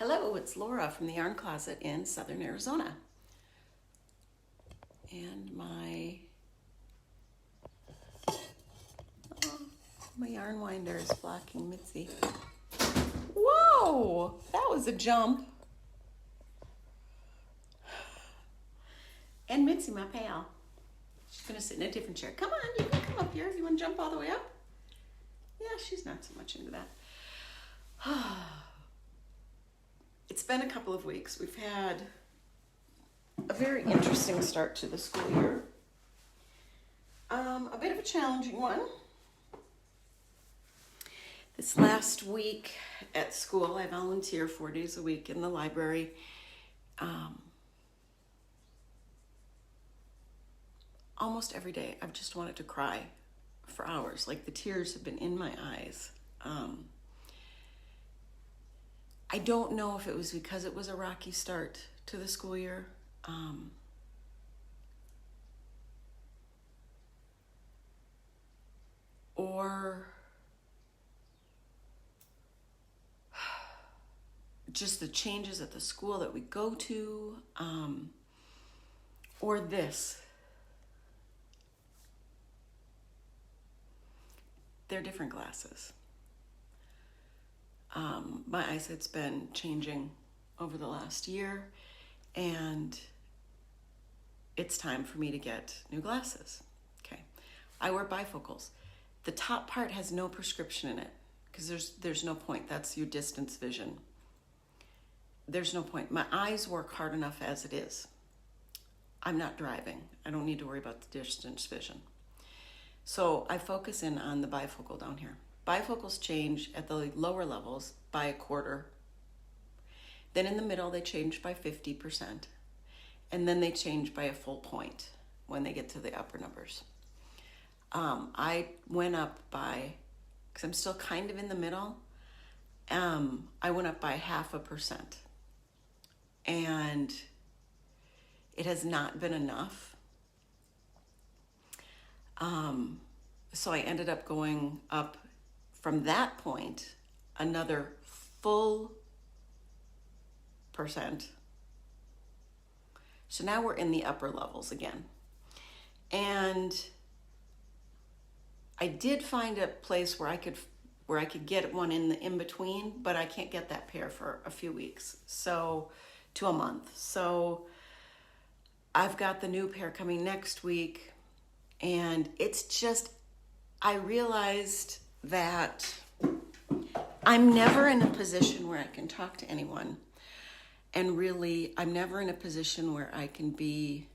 Hello, it's Laura from the Yarn Closet in Southern Arizona. And my yarn winder is blocking Mitzi. Whoa, that was a jump. And Mitzi, my pal, she's gonna sit in a different chair. Come on, you can come up here. You wanna jump all the way up? Yeah, she's not so much into that. It's been a couple of weeks. We've had a very interesting start to the school year. A bit of a challenging one. This last week at school, I volunteer 4 days a week in the library. Almost every day, I've just wanted to cry for hours. Like the tears have been in my eyes. I don't know if it was because it was a rocky start to the school year. Or just the changes at the school that we go to, or this. They're different glasses. My eyesight's been changing over the last year, and it's time for me to get new glasses. Okay, I wear bifocals. The top part has no prescription in it because there's no point. That's your distance vision. There's no point. My eyes work hard enough as it is. I'm not driving. I don't need to worry about the distance vision. So I focus in on the bifocal down here. Bifocals change at the lower levels by 1/4. Then in the middle, they change by 50%. And then they change by a full point when they get to the upper numbers. I went up by, because I'm still kind of in the middle, I went up by 0.5%. And it has not been enough. So I ended up going up from that point another full %. So now we're in the upper levels again. And I did find a place where I could get one in between, but I can't get that pair for a few weeks, so to a month. So I've got the new pair coming next week, and it's just, I realized that I'm never in a position where I can talk to anyone, and really I'm never in a position where I can be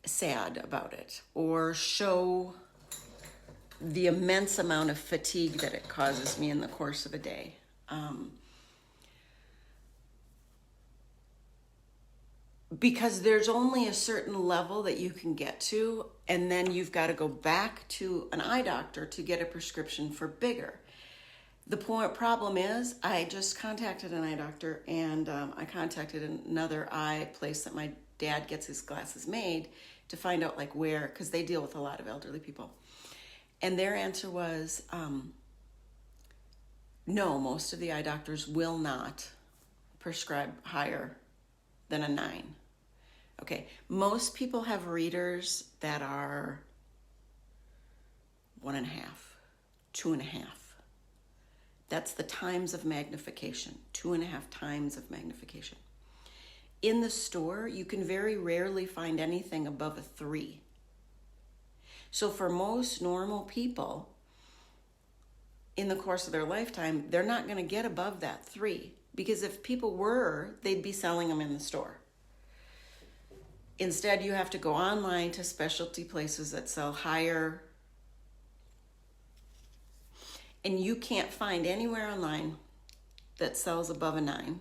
sad about it or show the immense amount of fatigue that it causes me in the course of a day. Because there's only a certain level that you can get to, and then you've got to go back to an eye doctor to get a prescription for bigger. The problem is, I just contacted an eye doctor, and I contacted another eye place that my dad gets his glasses made to find out like where, because they deal with a lot of elderly people. And their answer was, no, most of the eye doctors will not prescribe higher than a 9. Okay, most people have readers that are 1.5, 2.5. That's the times of magnification, 2.5 times of magnification. In the store, you can very rarely find anything above a 3. So for most normal people, in the course of their lifetime, they're not going to get above that 3, because if people were, they'd be selling them in the store. Instead, you have to go online to specialty places that sell higher, and you can't find anywhere online that sells above a 9.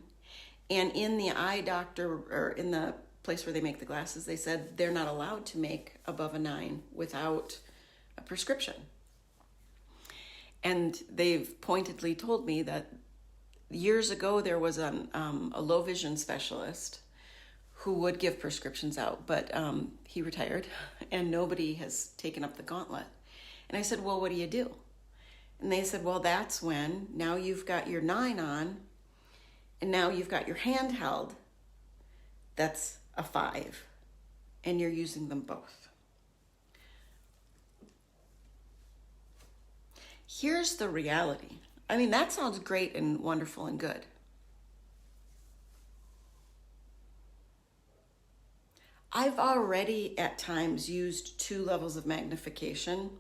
And in the eye doctor, or in the place where they make the glasses, they said they're not allowed to make above a 9 without a prescription. And they've pointedly told me that years ago there was a low vision specialist who would give prescriptions out, but he retired and nobody has taken up the gauntlet. And I said, well, what do you do? And they said, well, that's when now you've got your 9 on And now you've got your handheld, that's a 5, and you're using them both. Here's the reality. I mean, that sounds great and wonderful and good. I've already at times used 2 levels of magnification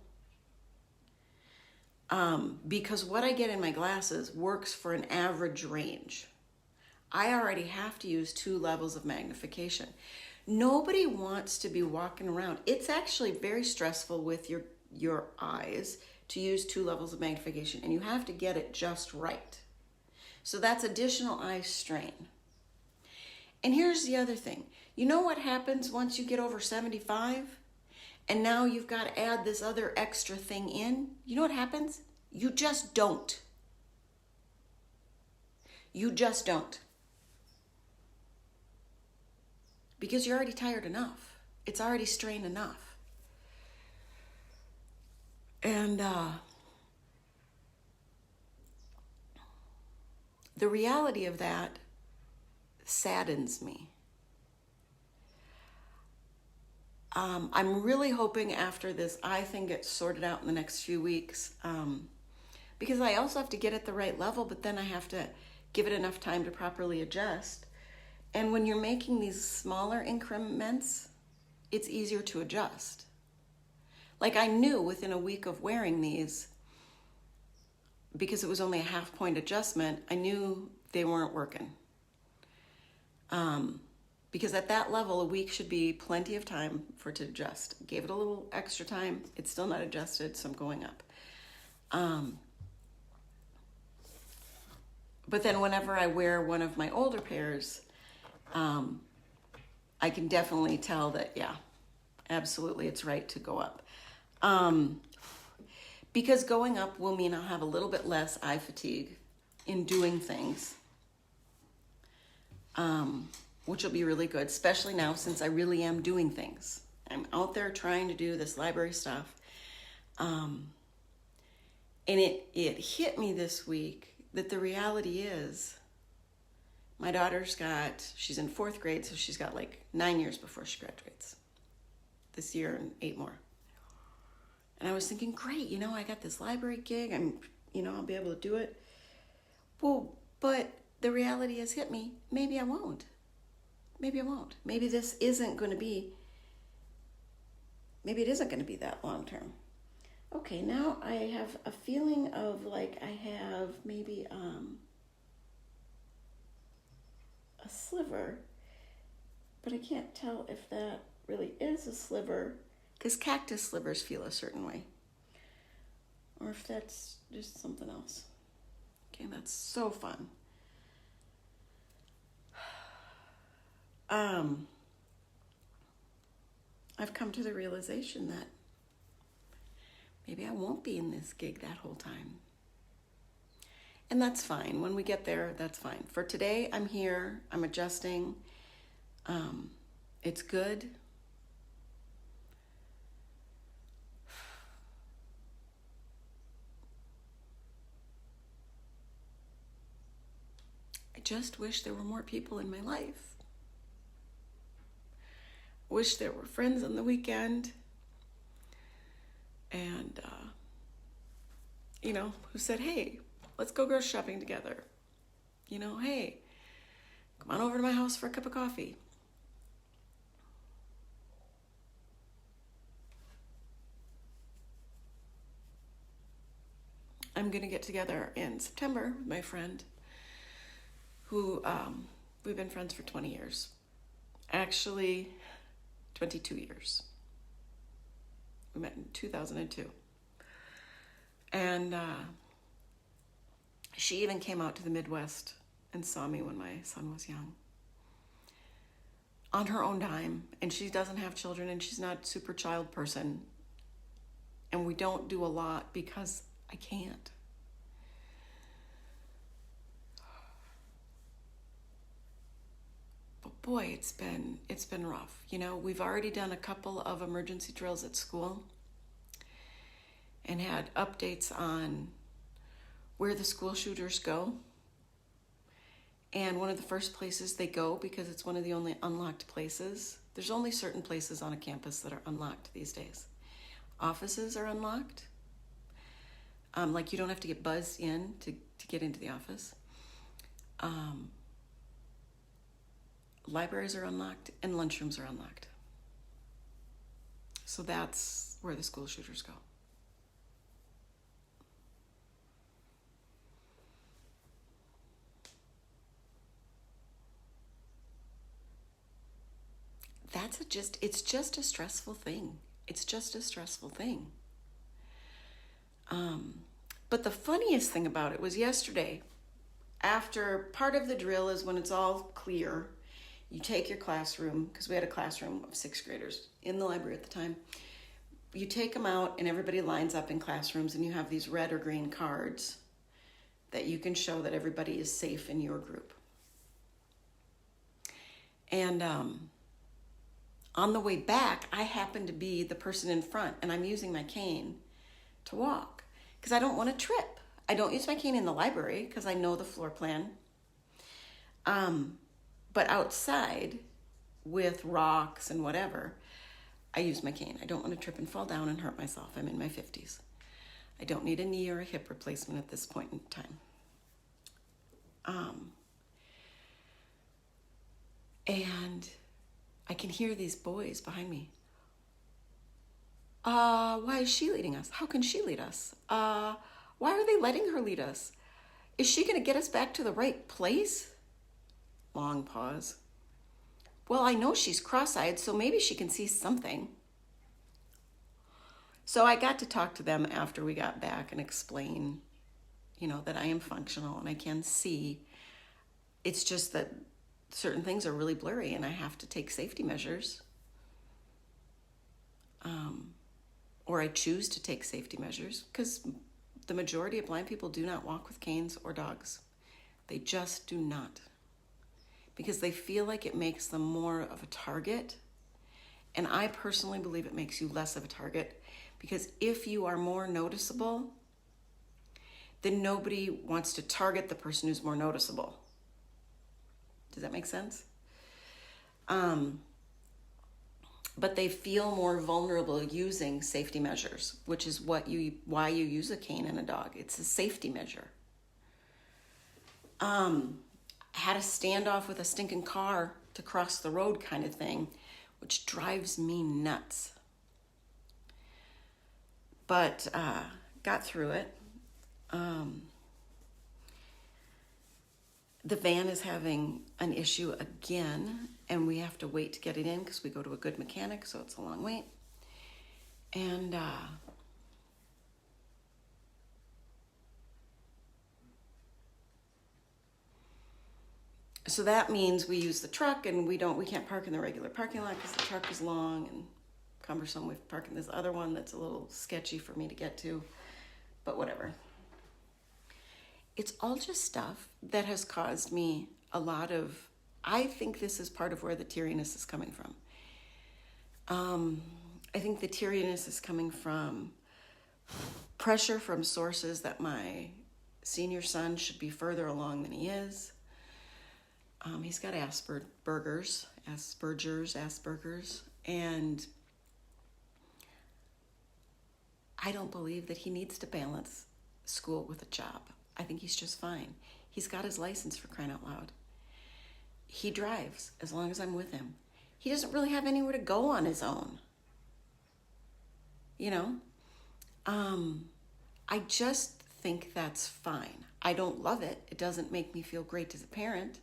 because what I get in my glasses works for an average range. I already have to use 2 levels of magnification. Nobody wants to be walking around. It's actually very stressful with your eyes to use 2 levels of magnification, and you have to get it just right. So that's additional eye strain. And here's the other thing. You know what happens once you get over 75? And now you've got to add this other extra thing in? You know what happens? You just don't. You just don't. Because you're already tired enough. It's already strained enough. And the reality of that saddens me. I'm really hoping after this eye thing gets sorted out in the next few weeks, because I also have to get it the right level, but then I have to give it enough time to properly adjust. And when you're making these smaller increments, it's easier to adjust. Like I knew within a week of wearing these, because it was only a 1/2 point adjustment, I knew they weren't working. Because at that level, a week should be plenty of time for it to adjust. Gave it a little extra time. It's still not adjusted, so I'm going up. But then whenever I wear one of my older pairs, I can definitely tell that, yeah, absolutely, it's right to go up. Because going up will mean I'll have a little bit less eye fatigue in doing things. Which will be really good, especially now since I really am doing things. I'm out there trying to do this library stuff. And it hit me this week that the reality is my daughter's she's in 4th grade, so she's got like 9 years before she graduates. This year and 8 more. And I was thinking, great, I got this library gig. I'll be able to do it. Well, but the reality has hit me. Maybe I won't. Maybe this isn't going to be, maybe it isn't going to be that long term. Okay, now I have a feeling of like I have maybe a sliver, but I can't tell if that really is a sliver, because cactus slivers feel a certain way, or if that's just something else. Okay, that's so fun. I've come to the realization that maybe I won't be in this gig that whole time. And that's fine. When we get there, that's fine. For today, I'm here. I'm adjusting. It's good. I just wish there were more people in my life. Wish there were friends on the weekend. And, who said, hey, let's go grocery shopping together. Hey, come on over to my house for a cup of coffee. I'm going to get together in September with my friend who we've been friends for 20 years. Actually, 22 years. We met in 2002. And she even came out to the Midwest and saw me when my son was young. On her own dime. And she doesn't have children, and she's not a super child person. And we don't do a lot because I can't. But boy, it's been rough. We've already done a couple of emergency drills at school and had updates on where the school shooters go. And one of the first places they go, because it's one of the only unlocked places, there's only certain places on a campus that are unlocked these days. Offices are unlocked. Like you don't have to get buzzed in to get into the office. Libraries are unlocked and lunchrooms are unlocked. So that's where the school shooters go. It's just a stressful thing. It's just a stressful thing. But the funniest thing about it was yesterday, after part of the drill is when it's all clear, you take your classroom, because we had a classroom of 6th graders in the library at the time. You take them out and everybody lines up in classrooms, and you have these red or green cards that you can show that everybody is safe in your group. And on the way back, I happen to be the person in front, and I'm using my cane to walk because I don't want to trip. I don't use my cane in the library because I know the floor plan. But outside with rocks and whatever, I use my cane. I don't want to trip and fall down and hurt myself. I'm in my 50s. I don't need a knee or a hip replacement at this point in time. And I can hear these boys behind me. Why is she leading us? How can she lead us? Why are they letting her lead us? Is she going to get us back to the right place? Long pause. Well, I know she's cross-eyed, so maybe she can see something. So I got to talk to them after we got back and explain, that I am functional and I can see. It's just that certain things are really blurry and I have to take safety measures. Or I choose to take safety measures because the majority of blind people do not walk with canes or dogs. They just do not. Because they feel like it makes them more of a target. And I personally believe it makes you less of a target, because if you are more noticeable, then nobody wants to target the person who's more noticeable. Does that make sense? But they feel more vulnerable using safety measures, which is why you use a cane and a dog. It's a safety measure. Had a standoff with a stinking car to cross the road kind of thing, which drives me nuts. But got through it. The van is having an issue again, and we have to wait to get it in because we go to a good mechanic, so it's a long wait. And so that means we use the truck, and we can't park in the regular parking lot because the truck is long and cumbersome. We've parked in this other one that's a little sketchy for me to get to, but whatever. It's all just stuff that has caused me a lot of, I think this is part of where the teariness is coming from. I think the teariness is coming from pressure from sources that my senior son should be further along than he is. He's got Asperger's, and I don't believe that he needs to balance school with a job. I think he's just fine. He's got his license, for crying out loud. He drives as long as I'm with him. He doesn't really have anywhere to go on his own. I just think that's fine. I don't love it. It doesn't make me feel great as a parent.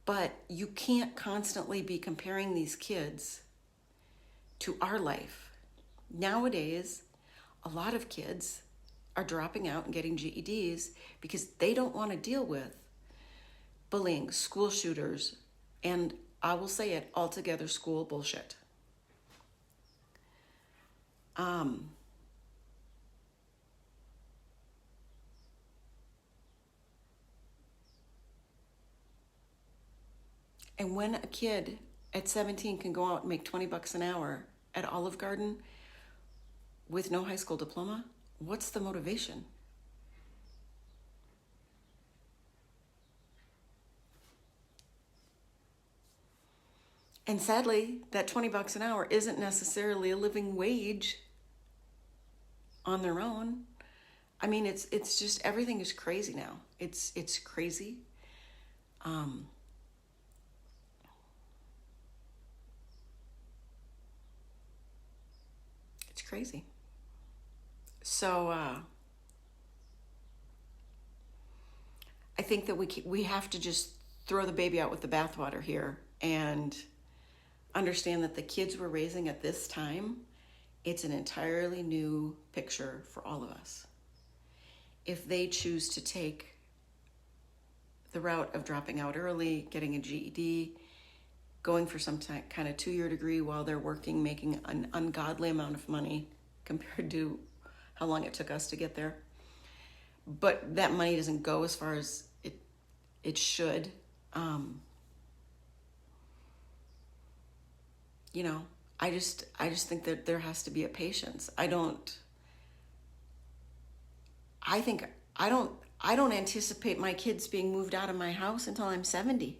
But you can't constantly be comparing these kids to our life. Nowadays, a lot of kids are dropping out and getting GEDs because they don't want to deal with bullying, school shooters, and I will say it, altogether school bullshit. And when a kid at 17 can go out and make $20 an hour at Olive Garden with no high school diploma, what's the motivation? And sadly, that 20 bucks an hour isn't necessarily a living wage on their own. I mean, it's just, everything is crazy now. It's crazy. It's crazy. So I think that we have to just throw the baby out with the bathwater here and understand that the kids we're raising at this time, it's an entirely new picture for all of us. If they choose to take the route of dropping out early, getting a GED, going for some kind of 2-year degree while they're working, making an ungodly amount of money compared to how long it took us to get there. But that money doesn't go as far as it should. You know, I just think that there has to be a patience. I don't anticipate my kids being moved out of my house until I'm 70.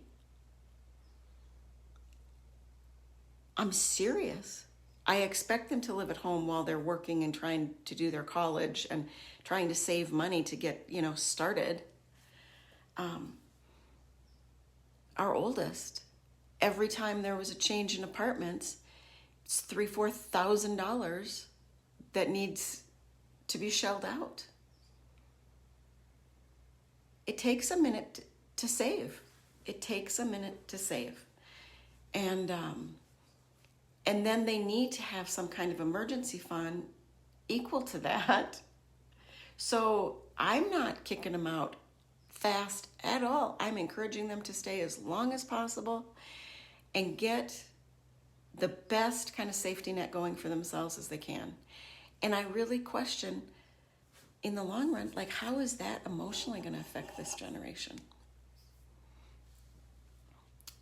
I'm serious. I expect them to live at home while they're working and trying to do their college and trying to save money to get, started. Our oldest, every time there was a change in apartments, it's $3,000-$4,000 that needs to be shelled out. It takes a minute to save. It takes a minute to save. And then they need to have some kind of emergency fund equal to that. So I'm not kicking them out fast at all. I'm encouraging them to stay as long as possible and get the best kind of safety net going for themselves as they can. And I really question, in the long run, like, how is that emotionally going to affect this generation?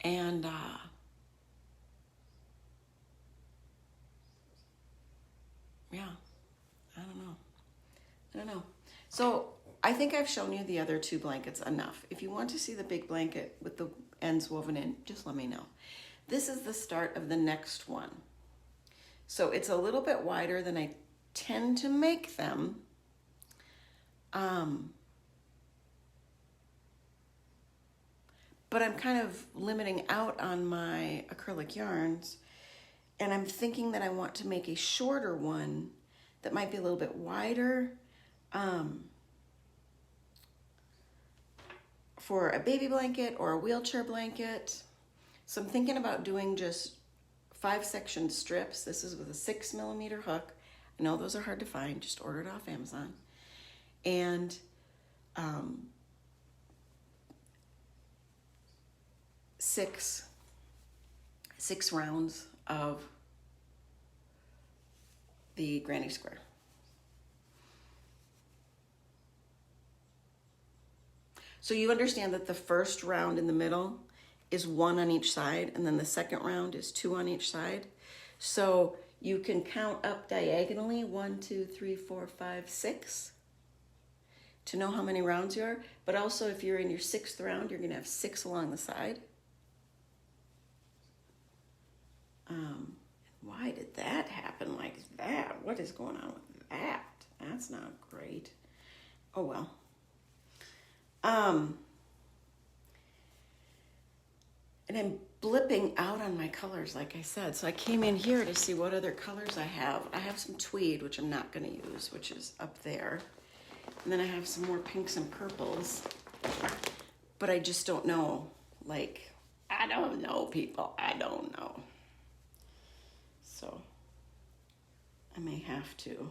And yeah, I don't know. So I think I've shown you the other 2 blankets enough. If you want to see the big blanket with the ends woven in, just let me know. This is the start of the next one. So it's a little bit wider than I tend to make them. But I'm kind of limiting out on my acrylic yarns, and I'm thinking that I want to make a shorter one that might be a little bit wider, for a baby blanket or a wheelchair blanket. So I'm thinking about doing just 5-section strips. This is with a 6mm hook. I know those are hard to find. Just order it off Amazon. And six rounds of the granny square. So you understand that the first round in the middle is 1 on each side, and then the second round is 2 on each side. So you can count up diagonally 1, 2, 3, 4, 5, 6 to know how many rounds you are. But also, if you're in your 6th round, you're going to have 6 along the side. Why did that happen like that? What is going on with that? That's not great. Oh well. And I'm blipping out on my colors, like I said. So I came in here to see what other colors I have. I have some tweed, which I'm not going to use, which is up there. And then I have some more pinks and purples. But I just don't know. Like, I don't know, people. I don't know. So I may have to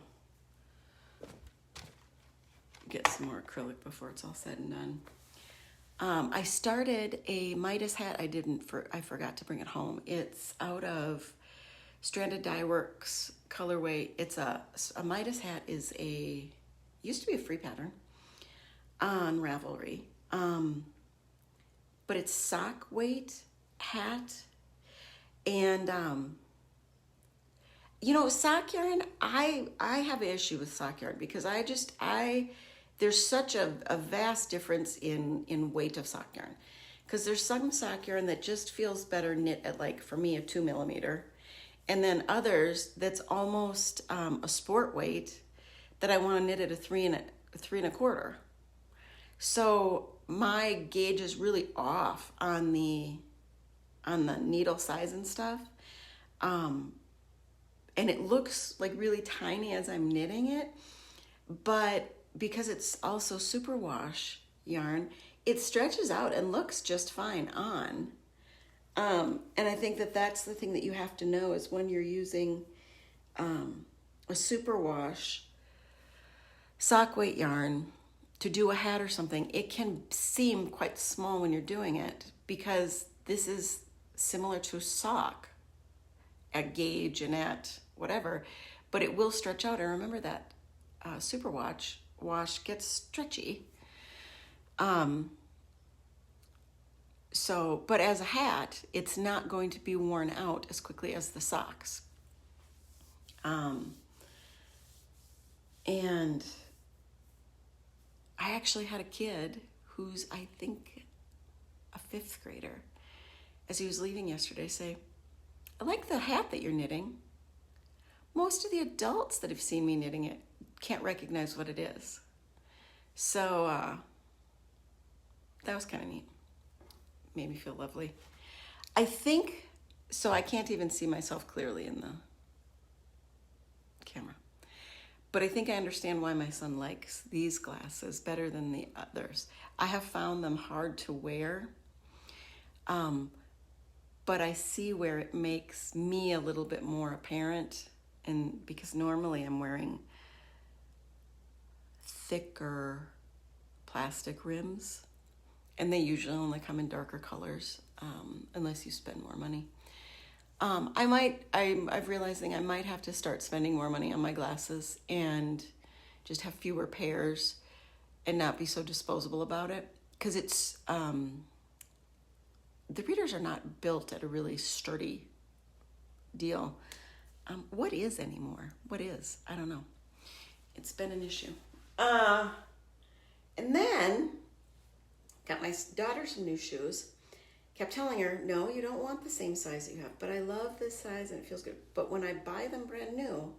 get some more acrylic before it's all said and done. I started a Midas hat. I forgot to bring it home. It's out of Stranded Dye Works colorway. It's a Midas hat used to be a free pattern on Ravelry. But it's sock weight hat. And, sock yarn, I have an issue with sock yarn because there's such a vast difference in weight of sock yarn. Because there's some sock yarn that just feels better knit at, like, for me, a 2 millimeter. And then others that's almost a sport weight that I want to knit at a 3 1/4. So my gauge is really off on the needle size and stuff. And it looks like really tiny as I'm knitting it, but because it's also superwash yarn, it stretches out and looks just fine on. And I think that that's the thing that you have to know is when you're using a superwash sock weight yarn to do a hat or something, it can seem quite small when you're doing it because this is similar to a sock at gauge and at whatever, but it will stretch out. And remember that superwash wash gets stretchy. So, but as a hat, it's not going to be worn out as quickly as the socks. And I actually had a kid who's, I think, a 5th grader, as he was leaving yesterday, say, I like the hat that you're knitting. Most of the adults that have seen me knitting it can't recognize what it is. So that was kind of neat. Made me feel lovely. I think, so I can't even see myself clearly in the camera. But I think I understand why my son likes these glasses better than the others. I have found them hard to wear, but I see where it makes me a little bit more apparent, and because normally I'm wearing thicker plastic rims, and they usually only come in darker colors, unless you spend more money. I'm realizing I might have to start spending more money on my glasses and just have fewer pairs and not be so disposable about it. Because it's, the readers are not built at a really sturdy deal. What is anymore? What is? I don't know. It's been an issue. And then got my daughter some new shoes. Kept telling her, no, you don't want the same size that you have, but I love this size and it feels good. But when I buy them brand new,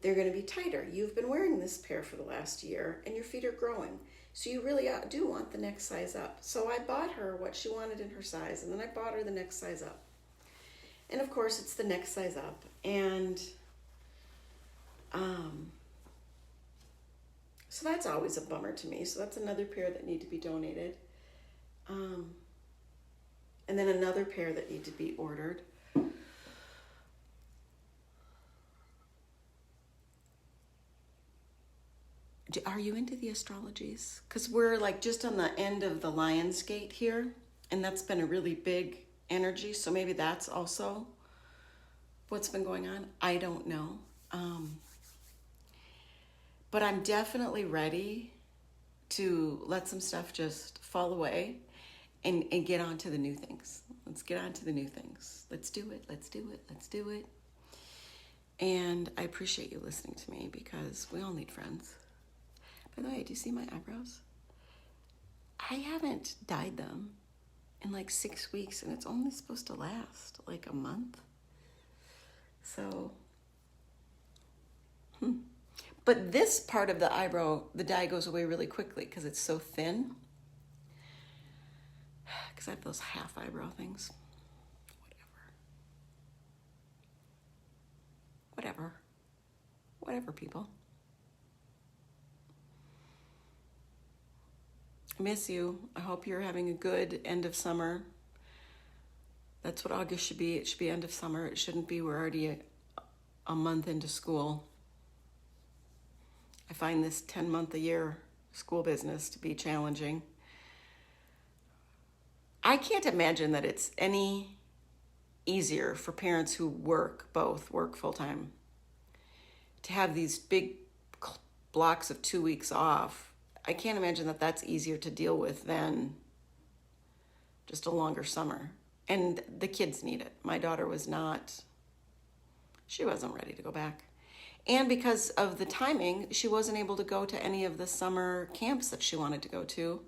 they're going to be tighter. You've been wearing this pair for the last year and your feet are growing. So you really do want the next size up. So I bought her what she wanted in her size, and then I bought her the next size up. And of course, it's the next size up. And so that's always a bummer to me. So that's another pair that need to be donated. And then another pair that need to be ordered. Are you into the astrologies? Because we're like just on the end of the Lion's Gate here, and that's been a really big energy. So maybe that's also what's been going on. I don't know. But I'm definitely ready to let some stuff just fall away and get on to the new things. Let's get on to the new things. Let's do it. Let's do it. Let's do it. And I appreciate you listening to me because we all need friends. By the way, do you see my eyebrows? I haven't dyed them in like 6 weeks, and it's only supposed to last like a month. So, But this part of the eyebrow, the dye goes away really quickly because it's so thin. Because I have those half eyebrow things. Whatever, people. I miss you. I hope you're having a good end of summer. That's what August should be. It should be end of summer. It shouldn't be we're already a month into school. I find this 10-month-a-year school business to be challenging. I can't imagine that it's any easier for parents who work full-time, to have these big blocks of 2 weeks off. I can't imagine that that's easier to deal with than just a longer summer. And the kids need it. My daughter she wasn't ready to go back. And because of the timing, she wasn't able to go to any of the summer camps that she wanted to go to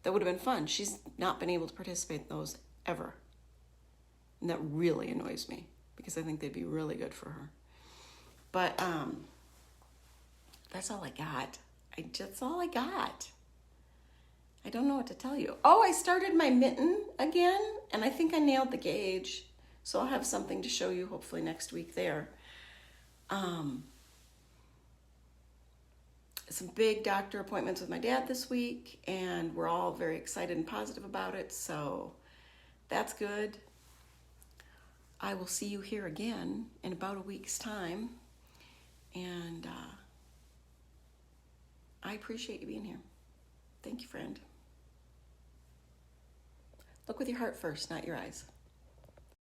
that would have been fun. She's not been able to participate in those ever. And that really annoys me because I think they'd be really good for her. But that's all I got. That's all I got. I don't know what to tell you. Oh, I started my mitten again, and I think I nailed the gauge. So I'll have something to show you hopefully next week there. Some big doctor appointments with my dad this week, and we're all very excited and positive about it, so that's good. I will see you here again in about a week's time, and I appreciate you being here. Thank you, friend. Look with your heart first, not your eyes.